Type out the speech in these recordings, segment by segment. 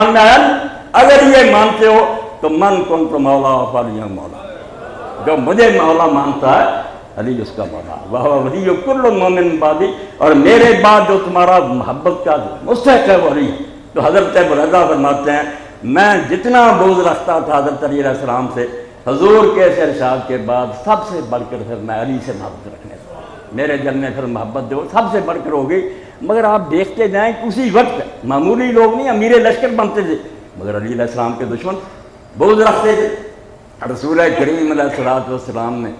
اگر یہ مانتے ہو تو من کن تو مولا فعلی مولا، جو مجھے مولا مانتا ہے علی اس کا مولا، وہ ولی کل مومن بعدی، اور میرے بعد جو تمہارا محبت کا مستحق ہے وہ علی ہے۔ تو حضرت ریدہ فرماتے ہیں میں جتنا بغض رکھتا تھا حضرت علی علیہ السلام سے، حضور کے ارشاد کے بعد سب سے بڑھ کر پھر میں علی سے محبت رکھنے لگا، میرے دل میں پھر محبت جو سب سے بڑھ کر ہو گئی۔ مگر آپ دیکھتے جائیں کہ اسی وقت معمولی لوگ نہیں امیر لشکر بنتے تھے، مگر علی علیہ السلام کے دشمن بغض رکھتے تھے۔ رسول کریم علیہ السلام نے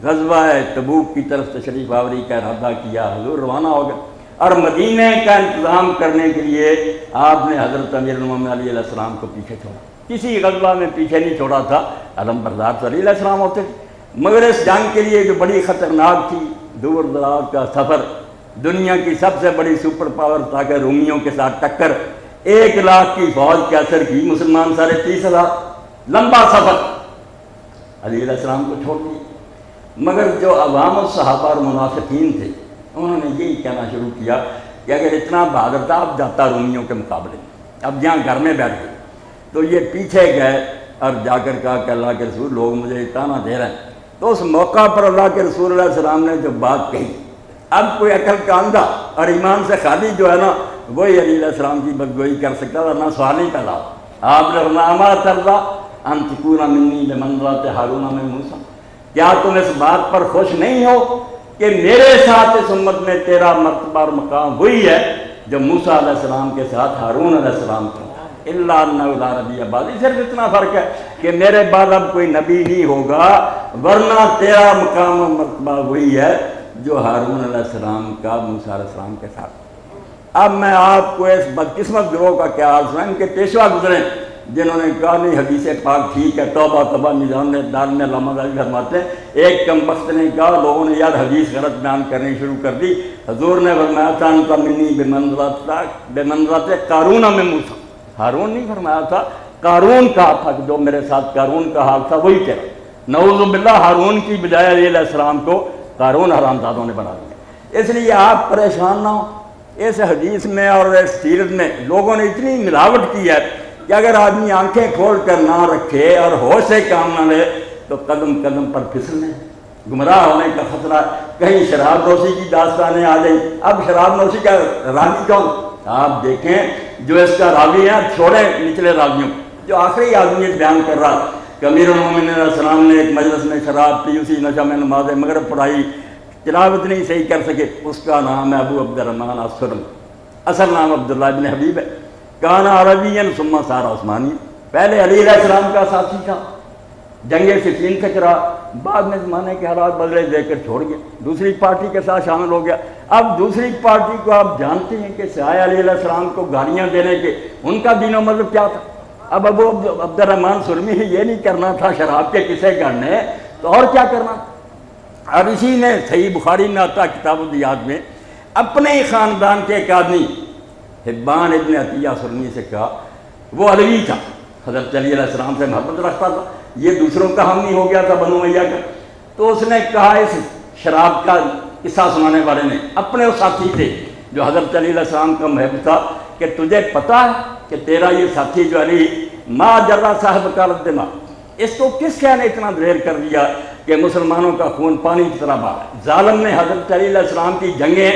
غزوہ تبوک کی طرف تشریف آوری کا ارادہ کیا، حضور روانہ ہو گئے، اور مدینہ کا انتظام کرنے کے لیے آپ نے حضرت امیر المومنین علی علیہ السلام کو پیچھے چھوڑا۔ کسی غزوہ میں پیچھے نہیں چھوڑا تھا، علم بردار تو علی علیہ السلام ہوتے تھے، مگر اس جنگ کے لیے جو بڑی خطرناک تھی، دور دراز کا سفر، دنیا کی سب سے بڑی سپر پاور تاکہ رومیوں کے ساتھ ٹکر، 1 لاکھ کی فوج کے اثر کی، مسلمان 30,500، لمبا سفر، علی علیہ السلام کو چھوڑ دیا۔ مگر جو عوام الصحابہ اور منافقین تھے انہوں نے یہی کہنا شروع کیا کہ اگر اتنا بہادر تھا اب جاتا رومیوں کے مقابلے میں، اب یہاں گھر میں بیٹھ گئے۔ تو یہ پیچھے گئے اور جا کر کہا کہ اللہ کے رسول لوگ مجھے طعنہ دے رہے ہیں۔ تو اس موقع پر اللہ کے رسول علیہ السلام نے جو بات کہی، اب کوئی عقل کا اندھا اور ایمان سے خالی جو ہے نا وہی علی علیہ السلام کی بدگوئی کر سکتا تھا، نہ سوال ہی پیدا۔ آپ نے فرمایا اما ترضیٰ ان تکون منی بمنزلۃ ہارون من موسیٰ، کیا تم اس بات پر خوش نہیں ہو کہ میرے ساتھ اس امت میں تیرا مرتبہ اور مقام وہی ہے جو موسیٰ علیہ السلام کے ساتھ ہارون علیہ السلام کا تھا، الا انہ لا نبی بعدی، صرف اتنا فرق ہے کہ میرے بعد اب کوئی نبی نہیں ہوگا، ورنہ تیرا مقام و مرتبہ وہی ہے جو ہارون علیہ السلام کا موسیٰ علیہ السلام کے ساتھ۔ اب میں آپ کو اس بدقسمت گروہ کا کیا حال سنائیں، ان کے پیشوا گزرے جنہوں نے کہا نہیں حدیث پاک ٹھیک ہے، توبہ توبہ نظام دار میں علامہ غزالی فرماتے ہیں ایک کم بخت نے کہا لوگوں نے یار حدیث غلط بیان کرنی شروع کر دی، حضور نے فرمایا تھا انت منی بمنزلۃ قارون من موسیٰ، ہارون نہیں فرمایا تھا، قارون کہا تھا کہ جو میرے ساتھ قارون کا حال تھا وہی تیرا۔ نعوذ باللہ، ہارون کی بجائے علیہ السلام کو قارون حرامزادوں نے بنا دیا۔ اس لیے آپ پریشان نہ ہو، اس حدیث میں اور اس سیرت میں لوگوں نے اتنی ملاوٹ کی ہے کہ اگر آدمی آنکھیں کھول کر نہ رکھے اور ہوش سے کام نہ لے تو قدم قدم پر پھسلنے، گمراہ ہونے کا خطرہ۔ کہیں شراب نوشی کی داستانیں آ جائیں، اب شراب نوشی کا راوی کون؟ آپ دیکھیں جو اس کا راوی ہے، چھوڑیں نچلے راویوں، جو آخری آدمی بیان کر رہا کہ امیر المومنین علیہ السلام نے ایک مجلس میں شراب پی، اسی نشہ میں نماز مغرب پڑھائی، تلاوت نہیں صحیح کر سکے، اس کا نام ہے ابو عبد الرحمن السلم، اصل نام عبداللہ ابن حبیب ہے، کانا عربی ثم صار عثمانی، پہلے علی علیہ السلام کا ساتھی تھا، جنگ صفین سے کرا، بعد میں زمانے کے حالات بدلے دے کر چھوڑ گیا، دوسری پارٹی کے ساتھ شامل ہو گیا۔ اب دوسری پارٹی کو آپ جانتے ہیں کہ سائے علی علیہ السلام کو گالیاں دینے کے ان کا دین و مذہب کیا تھا۔ اب ابو عبد الرحمن سلمی یہ نہیں کرنا تھا شراب کے قصے کرنے، تو اور کیا کرنا۔ اب اسی نے صحیح بخاری میں آتا کتاب الدیات میں اپنے ہی خاندان کے ایک آدمی حبان ابن عطیہ سلمی سے کہا، وہ علوی تھا، حضرت علی علیہ السلام سے محبت رکھتا تھا، یہ دوسروں کا حامی ہو گیا تھا بنو امیہ کا۔ تو اس نے کہا اس شراب کا قصہ سنانے والے نے اپنے وہ ساتھی تھے جو حضرت علی علیہ السلام کا محب تھا کہ تجھے پتہ ہے کہ تیرا یہ ساتھی جو علی ما جرا صاحب کا دماغ، اس کو کس شے نے اتنا دلیر کر دیا کہ مسلمانوں کا خون پانی کی طرح بہا۔ ظالم نے حضرت علی علیہ السلام کی جنگیں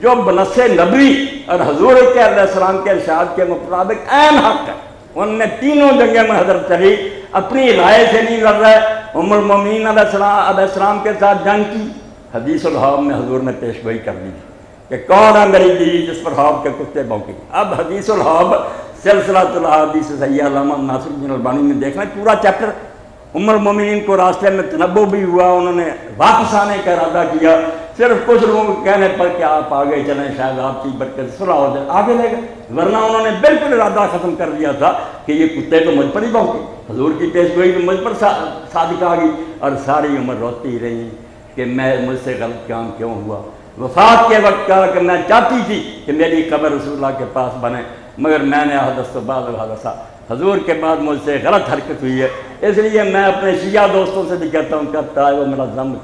جو بنص نبوی اور حضور کے علیہ السلام کے ارشاد کے مطابق عین حق ہے، ان نے تینوں جنگیں میں حضرت علی اپنی رائے سے نہیں لڑ رہے، ام المومنین علیہ السلام کے ساتھ جنگ کی۔ حدیث الحواب میں حضور نے پیش گوئی کر دی کہ کون ہے میری بیوی جس پر حواب کے کتے بھونکیں۔ اب حدیث الحواب سلسلہ الاحادیث صحیحہ علامہ ناصر الدین البانی میں دیکھنا پورا چیپٹر۔ ام المومنین کو راستے میں تنبؤ بھی ہوا، انہوں نے واپس آنے کا ارادہ کیا، صرف کچھ لوگوں کے کہنے پر کہ آپ آگے چلیں شاید آپ کی برکت صلح ہو جائے، آگے لے گئے، ورنہ انہوں نے بالکل ارادہ ختم کر دیا تھا کہ یہ کتے تو مجھ پر ہی بھونکے۔ حضور کی پیش گوئی بھی مجھ پر صادق آ گئی، اور ساری عمر روتی رہی کہ مجھ سے غلط کام کیوں ہوا۔ وفات کے وقت کہا کہ میں چاہتی تھی کہ میری قبر رسول اللہ کے پاس بنے، مگر میں نے حدث بعد الحادثہ، حضور کے بعد مجھ سے غلط حرکت ہوئی ہے، اس لیے میں اپنے شیعہ دوستوں سے بھی کہتا ہوں کہ وہ میرا ذنب